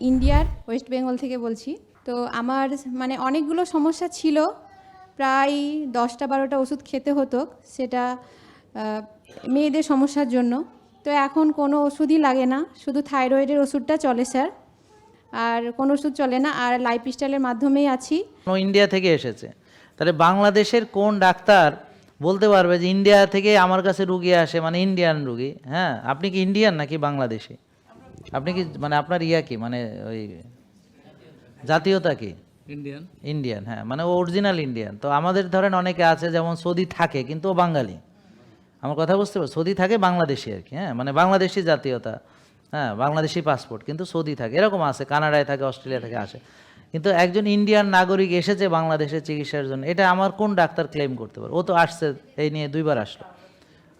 ইন্ডিয়ার ওয়েস্ট বেঙ্গল থেকে বলছি। তো আমার মানে অনেকগুলো সমস্যা ছিল, প্রায় 10টা-12টা ওষুধ খেতে হতো, সেটা মেয়েদের সমস্যার জন্য। তো এখন কোনো ওষুধই লাগে না, শুধু থাইরয়েডের ওষুধটা চলে স্যার, আর কোনো ওষুধ চলে না, আর লাইফস্টাইলের মাধ্যমেই আছি। ইন্ডিয়া থেকে এসেছে, তাহলে বাংলাদেশের কোন ডাক্তার বলতে পারবে যে ইন্ডিয়া থেকে আমার কাছে রুগী আসে, মানে ইন্ডিয়ান রুগী? হ্যাঁ, আপনি কি ইন্ডিয়ান নাকি বাংলাদেশি? আপনি কি মানে আপনার কি মানে ওই জাতীয়তা কি? ইন্ডিয়ান। ইন্ডিয়ান, হ্যাঁ, মানে অরিজিনাল ইন্ডিয়ান। তো আমাদের ধরেন অনেকে আছে যেমন সৌদি থাকে কিন্তু ও বাঙালি, আমার কথা বুঝতে পারো, সৌদি থাকে বাংলাদেশি আর কি, হ্যাঁ, মানে বাংলাদেশি জাতীয়তা, হ্যাঁ, বাংলাদেশি পাসপোর্ট কিন্তু সৌদি থাকে, এরকম আছে, কানাডায় থাকে, অস্ট্রেলিয়া থেকে আসে। কিন্তু একজন ইন্ডিয়ান নাগরিক এসেছে বাংলাদেশে চিকিৎসার জন্য, এটা আমার কোন ডাক্তার ক্লেম করতে পারে? ও তো আসছে, এই নিয়ে 2বার আসলো,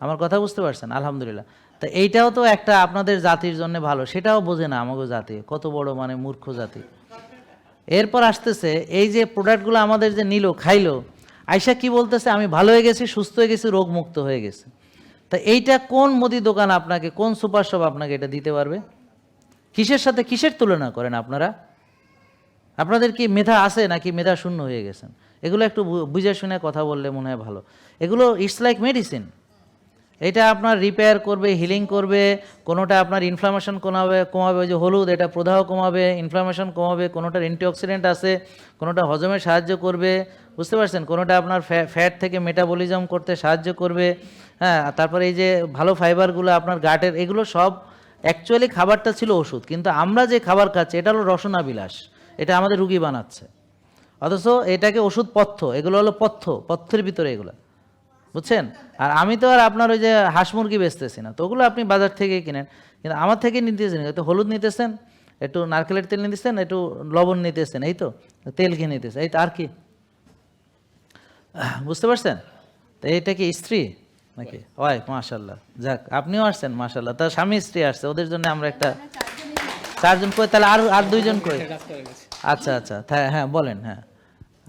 আমার কথা বুঝতে পারছেন? আলহামদুলিল্লাহ। তা এইটাও তো একটা আপনাদের জাতির জন্য ভালো, সেটাও বোঝে না আমাকে জাতি, কত বড় মানে মূর্খ জাতি। এরপর আসতেছে এই যে প্রোডাক্টগুলো আমাদের যে নিল, খাইলো, আয়সা কি বলতেছে, আমি ভালো হয়ে গেছি, সুস্থ হয়ে গেছি, রোগমুক্ত হয়ে গেছে। তা এইটা কোন মুদি দোকান আপনাকে, কোন সুপার শপ আপনাকে এটা দিতে পারবে? কিসের সাথে কিসের তুলনা করেন আপনারা? আপনাদের কি মেধা আছে নাকি মেধা শূন্য হয়ে গেছেন? এগুলো একটু বুঝে শুনে কথা বললে মনে হয় ভালো। এগুলো ইটস লাইক মেডিসিন, এটা আপনার রিপেয়ার করবে, হিলিং করবে, কোনোটা আপনার ইনফ্লামেশন কমাবে, ওই যে হলুদ, এটা প্রদাহ কমাবে, ইনফ্লামেশন কমাবে, কোনোটার অ্যান্টিঅক্সিডেন্ট আছে, কোনোটা হজমে সাহায্য করবে, বুঝতে পারছেন, কোনোটা আপনার ফ্যাট থেকে মেটাবলিজম করতে সাহায্য করবে, হ্যাঁ, তারপরে এই যে ভালো ফাইবারগুলো আপনার গাটের, এগুলো সব অ্যাকচুয়ালি খাবারটা ছিল ওষুধ, কিন্তু আমরা যে খাবার খাচ্ছি এটা হলো রসনা বিলাস, এটা আমাদের রুগী বানাচ্ছে, অথচ এটাকে ওষুধ পথ্য, এগুলো হলো পথ্যের ভিতরে এগুলো, বুঝছেন? আর আমি তো আর আপনার ওই যে হাঁস মুরগি বেচতেছি না, তো ওগুলো আপনি বাজার থেকে কিনেন, কিন্তু আমার থেকে নিতেছেন, একটু হলুদ নিতেছেন, একটু নারকেলের তেল নিতেছেন, একটু লবণ নিতেছেন, এই তো তেল কিনে নিতেছেন, এই তো, আর কি? বুঝতে পারছেন? তো এইটা কি স্ত্রী নাকি ওয়াইফ? মাশাল্লাহ, যাক, আপনিও আসছেন মাশাল্লাহ, তার স্বামী স্ত্রী আসছে, ওদের জন্য আমরা একটা 4জন কই, তাহলে আর 2জন কই? আচ্ছা আচ্ছা, হ্যাঁ বলেন, হ্যাঁ,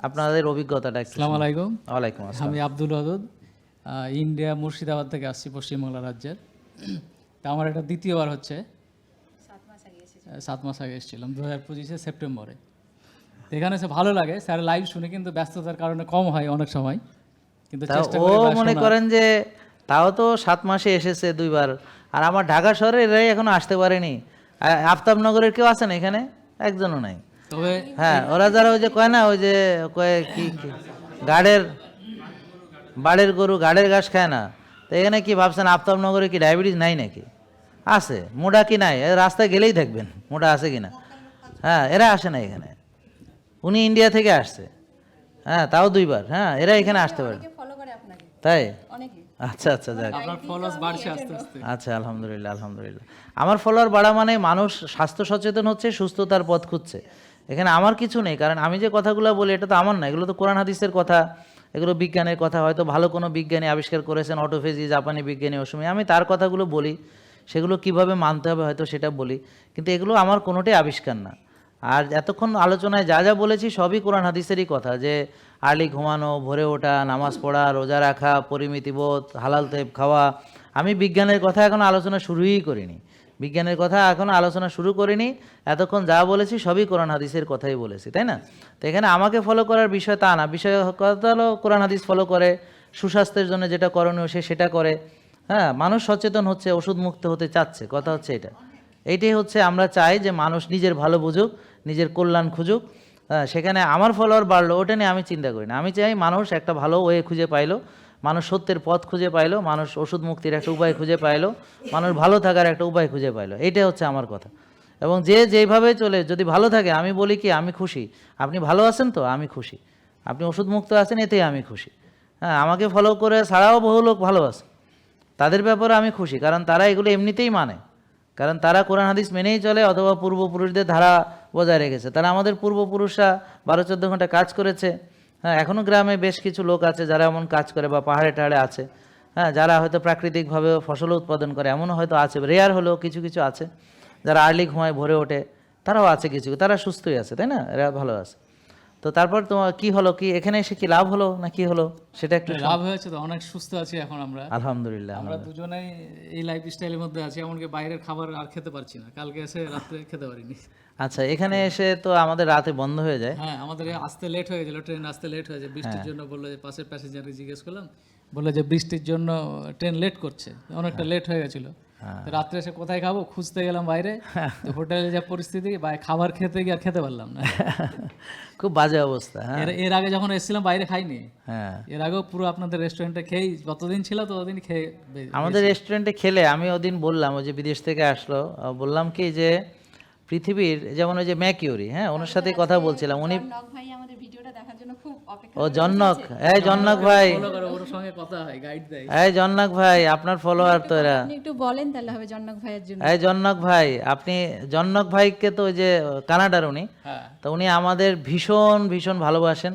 আপনাদের অভিজ্ঞতাটা একটু। আসসালামু আলাইকুম। ওয়ালাইকুম আসসালাম। আমি আব্দুল ওয়াদুদ, ইন্ডিয়া মুর্শিদাবাদ থেকে আসছি, পশ্চিমবাংলা রাজ্যের। তা আমার এটা দ্বিতীয়বার হচ্ছে, 7 মাস আগে এসেছিলাম 2025 সেপ্টেম্বরে। তো এখানে এসে ভালো লাগে, স্যার লাইভ শুনে, কিন্তু ব্যস্ততার কারণে কম হয় অনেক সময়, কিন্তু তা চেষ্টা ও করি মনে করেন যে তাও তো 7 মাসে এসেছে 2বার, আর আমার ঢাকা শহরে এরাই এখনো আসতে পারেনি। আফতাবনগরের কেউ আছেন এখানে? একজনও নাই। তবে হ্যাঁ, ওরা যারা ওই যে কয় না, ওই যে কয় কি বাড়ের গরু গাড়ের ঘাস খায় না, তো এখানে কি ভাবছেন আফতাবনগরে কি ডায়াবেটিস নাই নাকি? আছে। মোটা কি নাই? রাস্তায় গেলেই দেখবেন মোটা আছে কিনা। হ্যাঁ, এরা আসে না এখানে, উনি ইন্ডিয়া থেকে আসছে, হ্যাঁ, তাও 2বার, হ্যাঁ, এরা এখানে আসতে পারে, তাই? আচ্ছা আচ্ছা, যাক, আপনার ফলোয়ার্স বাড়ছে আস্তে আস্তে। আচ্ছা, আলহামদুলিল্লাহ আলহামদুলিল্লাহ। আমার ফলোয়ার বাড়া মানে মানুষ স্বাস্থ্য সচেতন হচ্ছে, সুস্থতার পথ খুঁজছে, এখানে আমার কিছু নেই। কারণ আমি যে কথাগুলো বলি এটা তো আমার না, এগুলো তো কোরআন হাদিসের কথা, এগুলো বিজ্ঞানের কথা, হয়তো ভালো কোনো বিজ্ঞানী আবিষ্কার করেছেন, অটোফেজি, জাপানি বিজ্ঞানী অসমী, আমি তার কথাগুলো বলি, সেগুলো কিভাবে মানতে হবে হয়তো সেটা বলি, কিন্তু এগুলো আমার কোনোটাই আবিষ্কার না। আর এতক্ষণ আলোচনায় যা যা বলেছি সবই কোরআন হাদিসেরই কথা, যে আর্লি ঘুমানো, ভোরে ওঠা, নামাজ পড়া, রোজা রাখা, পরিমিতিবোধ, হালাল তেব খাওয়া। আমি বিজ্ঞানের কথা এখন আলোচনা শুরুই করিনি, বিজ্ঞানের কথা এখনও আলোচনা শুরু করিনি, এতক্ষণ যা বলেছি সবই কোরআন হাদিসের কথাই বলেছি, তাই না? তো এখানে আমাকে ফলো করার বিষয় তা না, বিষয় কথা হলো কোরআন হাদিস ফলো করে, সুস্বাস্থ্যের জন্য যেটা করণীয় সে সেটা করে, হ্যাঁ, মানুষ সচেতন হচ্ছে, ওষুধ মুক্ত হতে চাচ্ছে, কথা হচ্ছে এটা। এইটাই হচ্ছে আমরা চাই যে মানুষ নিজের ভালো বুঝুক, নিজের কল্যাণ খুঁজুক, হ্যাঁ, সেখানে আমার ফলোয়ার বাড়লো ওটা নিয়ে আমি চিন্তা করি না। আমি চাই মানুষ একটা ভালো ওয়ে খুঁজে পাইলো, মানুষ সত্যের পথ খুঁজে পাইলো, মানুষ ওষুধ মুক্তির একটা উপায় খুঁজে পাইলো, মানুষ ভালো থাকার একটা উপায় খুঁজে পাইলো, এইটাই হচ্ছে আমার কথা। এবং যে যেইভাবে চলে যদি ভালো থাকে, আমি বলি কি আমি খুশি, আপনি ভালো আছেন তো আমি খুশি, আপনি ওষুধ মুক্ত আছেন এতেই আমি খুশি। হ্যাঁ, আমাকে ফলো করে ছাড়াও বহু লোক ভালো আছে, তাদের ব্যাপারে আমি খুশি, কারণ তারা এগুলো এমনিতেই মানে, কারণ তারা কোরআন হাদিস মেনেই চলে, অথবা পূর্বপুরুষদের ধারা বজায় রেখেছে। তারা আমাদের পূর্বপুরুষরা 12-14 ঘন্টা কাজ করেছে, হ্যাঁ, এখনও গ্রামে বেশ কিছু লোক আছে যারা এমন কাজ করে, বা পাহাড়ে টাহাড়ে আছে, হ্যাঁ, যারা হয়তো প্রাকৃতিকভাবে ফসল উৎপাদন করে, এমনও হয়তো আছে, রেয়ার হলেও কিছু কিছু আছে, যারা আর্লি ঘুমায় ভোরে ওঠে, তারাও আছে কিছু, তারা সুস্থই আছে, তাই না? এরা ভালো আছে। তো তারপর তোমার কি হলো, কি এখানে এসে কি লাভ হলো না কি হলো সেটা একটু লাভ হয়েছে তো, অনেক সুস্থ আছি এখন আমরা। আলহামদুলিল্লাহ। আমরা দুজনেই এই লাইফ স্টাইলের মধ্যে আছি, এমনকি বাইরের খাবার আর খেতে পারছি না, কালকে এসে রাত্রে খেতে পারিনি। আচ্ছা, এখানে এসে তো আমাদের রাতে বন্ধ হয়ে যায়। হ্যাঁ, আমাদের আসতে লেট হয়ে গেছিল, ট্রেন আসতে লেট হয়ে যায় বৃষ্টির জন্য। বললো যে পাশের প্যাসেঞ্জারকে জিজ্ঞেস করলাম, বললো যে বৃষ্টির জন্য ট্রেন লেট করছে, অনেকটা লেট হয়ে গেছিল। তো রাত্রে এসে কোথায় খাবো খুঁজতে গেলাম বাইরে, তো হোটেলে যা পরিস্থিতি, খাবার খেতে গিয়ে আর খেতে পারলাম না। খুব বাজে অবস্থা। হ্যাঁ, এর আগে যখন এসেছিলাম বাইরে খাইনি, হ্যাঁ। এর আগেও পুরো আপনাদের রেস্টুরেন্টে খেয়ে যতদিন ছিল ততদিন খেয়ে আমাদের রেস্টুরেন্টে খেলে আমি ওদিন বললাম, ওই যে বিদেশ থেকে আসলো, বললাম কি যে পৃথিবীর যেমন ওই যে ম্যাকিউরি, হ্যাঁ, ওনার সাথে কথা বলছিলাম, উনি জনক ভাই আমাদের ভিডিওটা দেখার জন্য খুব অপেক্ষা ও জন্নক, এই জন্নক ভাই, ফলো করো, ওর সঙ্গে কথা হয়, গাইড দেয়। এই জন্নক ভাই, আপনার ফলোয়ার তো এরা। আপনি একটু বলেন তাহলে হবে জনক ভাইয়ের জন্য। এই জন্নক ভাই, আপনি জন্নক ভাইকে তো ওই যে কানাডার উনি, হ্যাঁ, তো উনি আমাদের ভীষণ ভীষণ ভালোবাসেন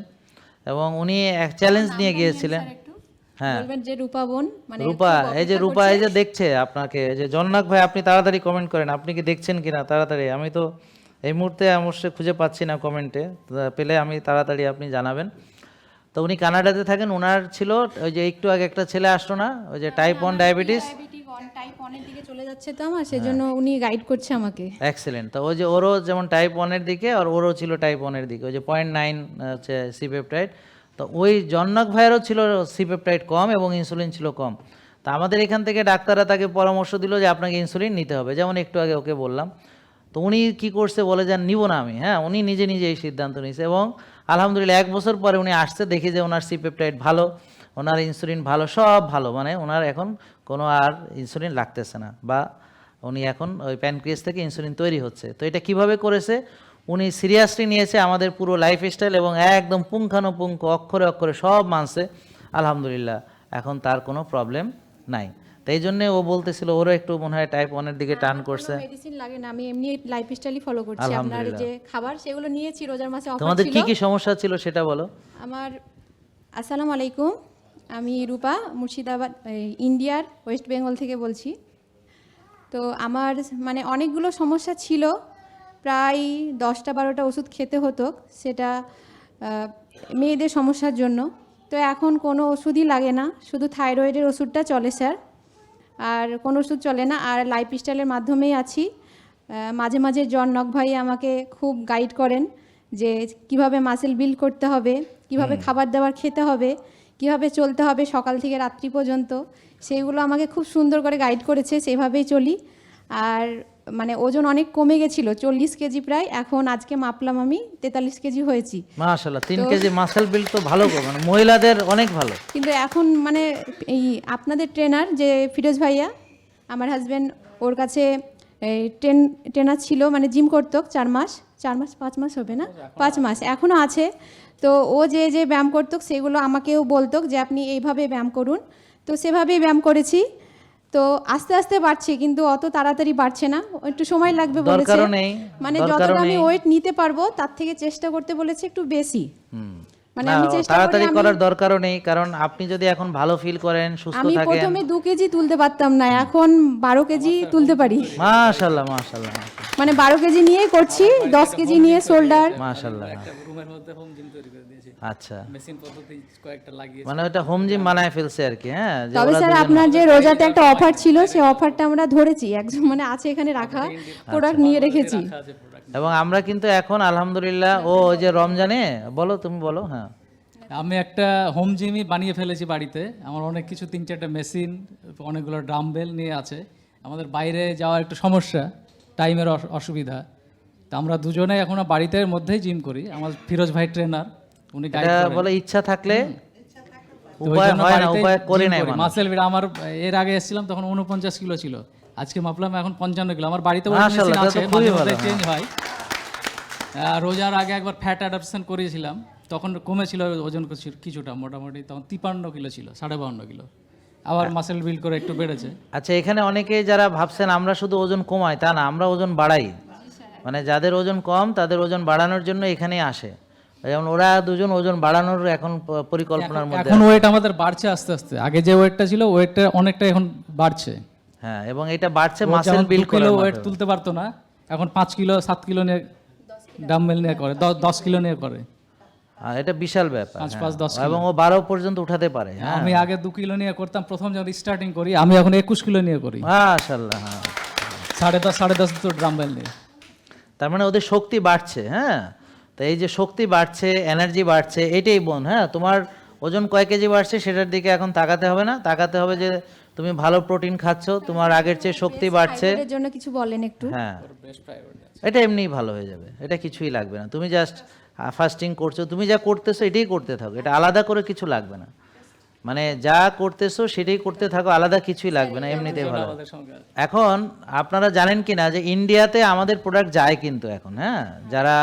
এবং উনি এক চ্যালেঞ্জ নিয়ে গিয়েছিলেন। হ্যাঁ, বলবেন যে রূপা বোন, মানে রূপা, এই যে রূপা, এই যে দেখছে আপনাকে, এই যে জন্নক ভাই, আপনি তাড়াতাড়ি কমেন্ট করেন, আপনি কি দেখছেন কিনা তাড়াতাড়ি। আমি তো এই মুহূর্তে অবশ্যই খুঁজে পাচ্ছি না কমেন্টে, পেলে আমি তাড়াতাড়ি আপনি জানাবেন। তো উনি কানাডাতে থাকেন, ওনার ছিল ওই যে একটু আগে একটা ছেলে আসলো না, ওই যে টাইপ 1 ডায়াবেটিস, টাইপ 1 এর দিকে চলে যাচ্ছে তো আমার, সেজন্য উনি গাইড করছে আমাকে। এক্সেলেন্ট। তো ওই যে ওরও যেমন টাইপ 1 এর দিকে, আর ওরও ছিল টাইপ 1 এর দিকে, ওই যে 0.9 হচ্ছে সি পেপটাইড। তো ওই জন্নক ভাইয়েরও ছিল সি পেপটাইড কম এবং ইনসুলিন ছিল কম। তা আমাদের এখান থেকে ডাক্তাররা তাকে পরামর্শ দিল যে আপনাকে ইনসুলিন নিতে হবে, যেমন একটু আগে ওকে বললাম। তো উনি কি করছে বলে যান, নিব না আমি, হ্যাঁ, উনি নিজে নিজে এই সিদ্ধান্ত নিয়েছে এবং আলহামদুলিল্লাহ 1 বছর পরে উনি আসছে, দেখি যে ওনার সি পেপটাইড ভালো, ওনার ইনসুলিন ভালো, সব ভালো, মানে ওনার এখন কোনো আর ইনসুলিন লাগতেছে না, বা উনি এখন ওই প্যানক্রিয়াস থেকে ইনসুলিন তৈরি হচ্ছে। তো এটা কিভাবে করেছে, উনি সিরিয়াসলি নিয়েছে আমাদের পুরো লাইফস্টাইল এবং একদম পুঙ্খানুপুঙ্খ অক্ষরে অক্ষরে সব মানছে। আলহামদুলিল্লাহ এখন তার কোনো প্রবলেম নাই। তাই জন্যে ও বলতেছিল ওরও একটু মনে হয় টাইপ 1 এর দিকে টার্ন করছে। মেডিসিন লাগে না, আমি এমনি লাইফস্টাইলই ফলো করছি। আপনার যে খাবার সেগুলো নিয়েছি, রোজার মাসে অফার ছিল। তোমাদের কি কি সমস্যা ছিল সেটা বলো। আমার আসসালামু আলাইকুম, আমি রূপা, মুর্শিদাবাদ, ইন্ডিয়ার ওয়েস্ট বেঙ্গল থেকে বলছি। তো আমার মানে অনেকগুলো সমস্যা ছিল, প্রায় 10টা-12টা ওষুধ খেতে হতো, সেটা মেয়েদের সমস্যার জন্য। তো এখন কোনো ওষুধই লাগে না, শুধু থাইরয়েডের ওষুধটা চলে স্যার, আর কোনো ওষুধ চলে না। আর লাইফস্টাইলের মাধ্যমেই আছি। মাঝে মাঝে জনক ভাই আমাকে খুব গাইড করেন যে কিভাবে মাসেল বিল্ড করতে হবে, কিভাবে খাবার দাবার খেতে হবে, কিভাবে চলতে হবে সকাল থেকে রাত্রি পর্যন্ত, সেইগুলো আমাকে খুব সুন্দর করে গাইড করেছে, সেভাবেই চলি। আর মানে ওজন অনেক কমে গেছিল, 40 কেজি প্রায়, এখন আজকে মাপলাম আমি 43 কেজি হয়েছি। মাশাআল্লাহ, 3 কেজি মাসেল বিল্ড তো ভালো, মানে মহিলাদের অনেক ভালো। কিন্তু এখন মানে এই আপনাদের ট্রেনার যে ফিরোজ ভাইয়া, আমার হাজব্যান্ড, ওর কাছে ট্রেনার ছিল, মানে জিম করতো 5 মাস হবে না, 5 মাস এখনও আছে। তো ও যে যে ব্যায়াম করতো সেগুলো আমাকেও বলতো যে আপনি এইভাবে ব্যায়াম করুন, তো সেভাবেই ব্যায়াম করেছি। তো আস্তে আস্তে বাড়ছে, কিন্তু অত তাড়াতাড়ি বাড়ছে না, একটু সময় লাগবে বলেছে। দরকারও নেই, মানে যতটা আমি ওয়েট নিতে পারবো তার থেকে চেষ্টা করতে বলেছে একটু বেশি। মানে আমি চেষ্টা করি, তাড়াতাড়ি করার দরকারও নেই, কারণ আপনি যদি এখন ভালো ফিল করেন, সুস্থ আমি থাকেন। প্রথমে 2 কেজি তুলতে পারতাম না, এখন 12 কেজি তুলতে পারি। মাশাআল্লাহ মাশাআল্লাহ মানে 12 কেজি নিয়ে করছি, 10 কেজি নিয়ে শোল্ডার। মাশাআল্লাহ। একটা রুমের মধ্যে হোম জিম তৈরি করে দিয়েছি, আচ্ছা, মেশিন পদ্ধতি কয়েকটা লাগিয়ে। মানে ওটা হোম জিম বানায় ফেলছে আর কি। হ্যাঁ, যে তবে ওরা স্যার আপনার যে রোজাতে একটা অফার ছিল, সেই অফারটা আমরা ধরেছি, একজন মানে আছে এখানে রাখা, প্রোডাক্ট নিয়ে রেখেছি। এবং আমরা কিন্তু এখন আলহামদুলিল্লাহ, ও ওই যে রমজানে, বলো তুমি বলো। হ্যাঁ, আমি একটা হোম জিমই বানিয়ে ফেলেছি বাড়িতে। আমার অনেক কিছু 3-4টা মেশিন, অনেকগুলো ড্রামবেল নিয়ে আছে। আমাদের বাইরে যাওয়ার একটু সমস্যা, টাইমের অসুবিধা, তো আমরা দুজনে এখন বাড়িতে মধ্যেই জিম করি। আমার ফিরোজ ভাই ট্রেনার, উনি গাইড এটা করেন। বলে ইচ্ছা থাকলে উপায় হয় না, উপায় করে নাই মানুষ। মাসেল বিড়া আমার এর আগে এসেছিলাম তখন 49 কিলো ছিল, আজকে মাপলাম এখন 55 কিলো। আমার বাড়িতে মাশাআল্লাহ, মেশিন এটা তো আছে, খুবই মাঝে মধ্যে ভালো, চেঞ্জ হয়। রোজার আগে একবার ফ্যাট অ্যাডাপশন করিয়েছিলাম, তখন কমেছিল ওজন কিছুটা, মোটামুটি তখন 53 কিলো ছিল, 52.5 কিলো। আবার মাসেল বিল্ড করে একটু বেড়েছে। আচ্ছা, এখানে অনেকেই যারা ভাবছেন আমরা শুধু ওজন কমাই, তা না, আমরা ওজন বাড়াই। মানে যাদের ওজন কম তাদের ওজন বাড়ানোর জন্য এখানেই আসে। যেমন ওরা দুজন ওজন বাড়ানোর এখন পরিকল্পনার মধ্যে। এখন ওয়েট আমাদের বাড়ছে আস্তে আস্তে, আগে যে ওয়েটটা ছিল ওয়েটটা অনেকটা এখন বাড়ছে। হ্যাঁ, এবং এটা বাড়ছে মাসেল বিল্ড কিলো করার ওয়েট মাধ্যমে। তুলতে পারতো না, এখন 5 কিলো 7 কিলো নিয়ে ডাম্বেল নিয়ে করে, 10 কিলো নিয়ে করে। আর এটা বিশাল ব্যাপার। 5-10 হ্যাঁ, এবং ও 12 পর্যন্ত উঠাতে পারে। হ্যাঁ, আমি আগে 2 কিলো নিয়ে করতাম প্রথম যখন স্টার্টিং করি, আমি এখন 21 কিলো নিয়ে করি, মাশাআল্লাহ। হ্যাঁ, 10.5 তো ডাম্বেল নিয়ে। তার মানে ওদের শক্তি বাড়ছে। হ্যাঁ, তো এই যে শক্তি বাড়ছে, এনার্জি বাড়ছে, এটাই বোন। হ্যাঁ, তোমার ওজন কয় কেজি বাড়ছে সেটার দিকে এখন তাকাতে হবে না, তাকাতে হবে যে তুমি ভালো প্রোটিন খাচ্ছ, তোমার আগের চেয়ে শক্তি বাড়ছে। এর জন্য কিছু বলেন একটু। হ্যাঁ, এটা এমনিই ভালো হয়ে যাবে, এটা কিছুই লাগবে না। তুমি জাস্ট ফাস্টিং করছো, তুমি যা করতেছো এটাই করতে থাকো, এটা আলাদা করে কিছু লাগবে না। মানে যা করতেছো সেটাই করতে থাকো, আলাদা কিছুই লাগবে না, এমনিতেই ভালো। আমাদের সঙ্গে এখন আপনারা জানেন কি না যে ইন্ডিয়াতে আমাদের প্রোডাক্ট যায় কিন্তু এখন। হ্যাঁ, যারা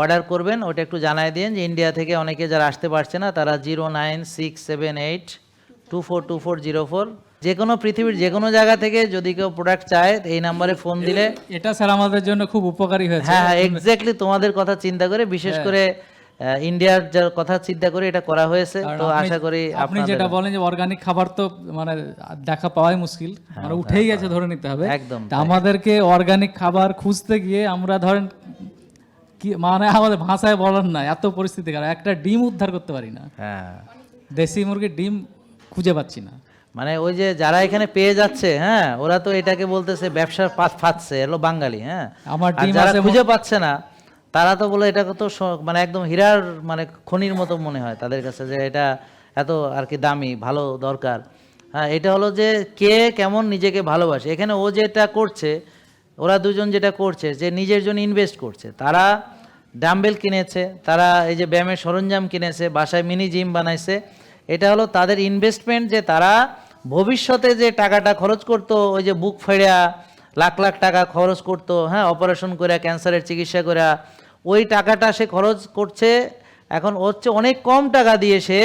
অর্ডার করবেন ওটা একটু জানাই দিন যে ইন্ডিয়া থেকে অনেকে যারা আসতে পারছে না তারা 09678242404 যে কোনো পৃথিবীর যে কোনো জায়গা থেকে যদি কেউ প্রোডাক্ট চায় এই নাম্বারে ফোন দিলে। এটা স্যার আমাদের জন্য খুব উপকারী হয়েছে। হ্যাঁ, এক্স্যাক্টলি তোমাদের কথা চিন্তা করে, বিশেষ করে ইন্ডিয়ার যার কথা চিন্তা করে এটা করা হয়েছে। কারণ তো আপনি- আশা করি আপনি যেটা বলেন যে অর্গানিক খাবার তো মানে দেখা পাওয়াই মুশকিল, মানে উঠেই গেছে ধরে নিতে হবে। একদম তা আমাদেরকে অর্গানিক খাবার খুঁজতে গিয়ে আমরা ধরেন কি মানে আমাদের ভাষায় বলার না, এত পরিস্থিতি খারাপ, একটা ডিম উদ্ধার করতে পারি না, হ্যাঁ, দেশি মুরগির ডিম খুঁজে পাচ্ছি না। মানে ওই যে যারা এখানে পেয়ে যাচ্ছে, হ্যাঁ, ওরা তো এটাকে বলতেছে ব্যবসার ফাঁদছে, এলো বাঙালি। হ্যাঁ, আমার আর ডিম যারা আছে খুঁজে পাচ্ছে না তারা তো বলে এটাকে তো মানে একদম হীরার মানে খনির মতো মনে হয় তাদের কাছে, যে এটা এত আর কি দামি, ভালো, দরকার। হ্যাঁ, এটা হলো যে কে কেমন নিজেকে ভালোবাসে। এখানে ও যেটা করছে, ওরা দুজন যেটা করছে যে নিজের জন্য ইনভেস্ট করছে। তারা ডাম্বেল কিনেছে, তারা এই যে ব্যায়ামের সরঞ্জাম কিনেছে, বাসায় মিনি জিম বানাইছে। এটা হলো তাদের ইনভেস্টমেন্ট, যে তারা ভবিষ্যতে যে টাকাটা খরচ করতো, ওই যে বুক ফেড়া লাখ লাখ টাকা খরচ করতো, হ্যাঁ, অপারেশন করে ক্যান্সারের চিকিৎসা করে, ওই টাকাটা সে খরচ করছে এখন হচ্ছে অনেক কম টাকা দিয়ে সে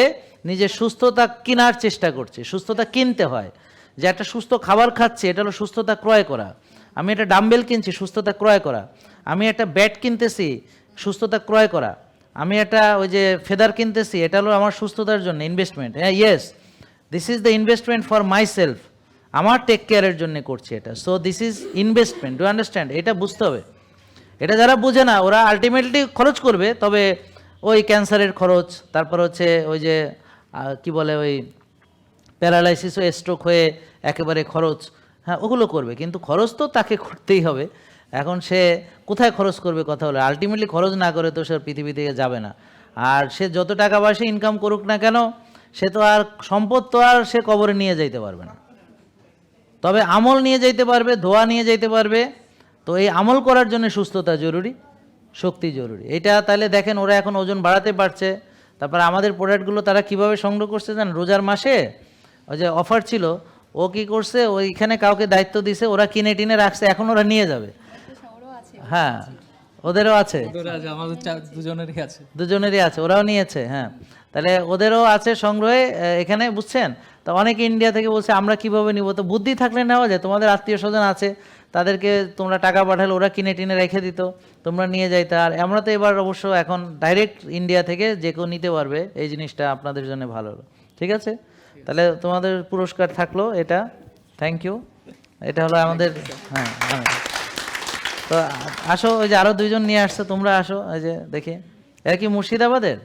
নিজের সুস্থতা কেনার চেষ্টা করছে। সুস্থতা কিনতে হয়, যে একটা সুস্থ খাবার খাচ্ছে, এটা হলো সুস্থতা ক্রয় করা। আমি একটা ডাম্বেল কিনছি, সুস্থতা ক্রয় করা। আমি একটা ব্যাট কিনতেছি, সুস্থতা ক্রয় করা। আমি একটা ওই যে ফেদার কিনতেছি, এটা হলো আমার সুস্থতার জন্য ইনভেস্টমেন্ট। হ্যাঁ, yes, this is the investment for my self, আমার টেক কেয়ারের জন্য করছি এটা। So this is investment, do understand? এটা বুঝতে হবে। এটা যারা বুঝে না ওরা আলটিমেটলি খরচ করবে, তবে ওই ক্যান্সারের খরচ, তারপর হচ্ছে ওই যে কি বলে ওই প্যারালাইসিস ও স্ট্রোক হয়ে একেবারে খরচ, হ্যাঁ, ওগুলো করবে। কিন্তু খরচ তো তাকে করতেই হবে। এখন সে কোথায় খরচ করবে কথা হলো, আলটিমেটলি খরচ না করে তো সে পৃথিবী থেকে যাবে না। আর সে যত টাকা পয়সা ইনকাম করুক না কেন, সে তো আর সম্পদ তো আর সে কবরে নিয়ে যাইতে পারবে না, তবে আমল নিয়ে যাইতে পারবে, দোয়া নিয়ে যাইতে পারবে। তো এই আমল করার জন্য সুস্থতা জরুরি, শক্তি জরুরি। এটা তাহলে দেখেন ওরা এখন ওজন বাড়াতে পারছে। তারপর আমাদের প্রোডাক্টগুলো তারা কিভাবে সংগ্রহ করছে জানেন? রোজার মাসে ওই যে অফার ছিল, ও কি করছে, ওইখানে কাউকে দায়িত্ব দিছে, ওরা কিনে টিনে রাখছে, এখন ওরা নিয়ে যাবে। হ্যাঁ, ওদেরও আছে, আমাদের দুজনেরই আছে, দুজনেরই আছে, ওরাও নিয়েছে। হ্যাঁ, তাহলে ওদেরও আছে সংগ্রহে এখানে, বুঝছেন? তো অনেকে ইন্ডিয়া থেকে বলছে আমরা কিভাবে নিব, তো বুদ্ধি থাকলে নেওয়া যায়। তোমাদের আত্মীয় স্বজন আছে, তাদেরকে তোমরা টাকা পাঠালে ওরা কিনে টিনে রেখে দিত, তোমরা নিয়ে যাইতে। আর আমরা তো এবার অবশ্য এখন ডাইরেক্ট ইন্ডিয়া থেকে যে কেউ নিতে পারবে, এই জিনিসটা আপনাদের জন্য ভালো হলো। ঠিক আছে, তাহলে তোমাদের পুরস্কার থাকলো এটা, থ্যাংক ইউ। এটা হলো আমাদের, হ্যাঁ, তো আসো, ওই যে আরো দুইজন নিয়ে আসছো, তোমরা আসো, ওই যে দেখি, এরা কি মুর্শিদাবাদের?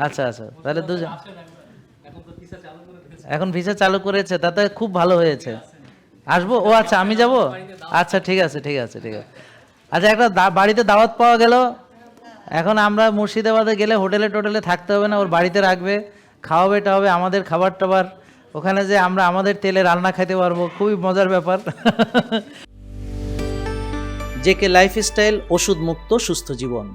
আচ্ছা আচ্ছা, তাহলে দুজন এখন ভিসা চালু করেছে, তাতে খুব ভালো হয়েছে। আসবো, ও আচ্ছা, আমি যাব, আচ্ছা ঠিক আছে ঠিক আছে ঠিক আছে। আচ্ছা, একটা বাড়িতে দাওয়াত পাওয়া গেল। এখন আমরা মুর্শিদাবাদে গেলে হোটেলে টোটেলে থাকতে হবে না, ওর বাড়িতে রাখবে, খাওয়াবে টাওয়াবে, আমাদের খাবার টাবার ওখানে যে আমরা আমাদের তেলে রান্না খাইতে পারবো, খুবই মজার ব্যাপার। জেকে লাইফস্টাইল, ওষুধ মুক্ত সুস্থ জীবন।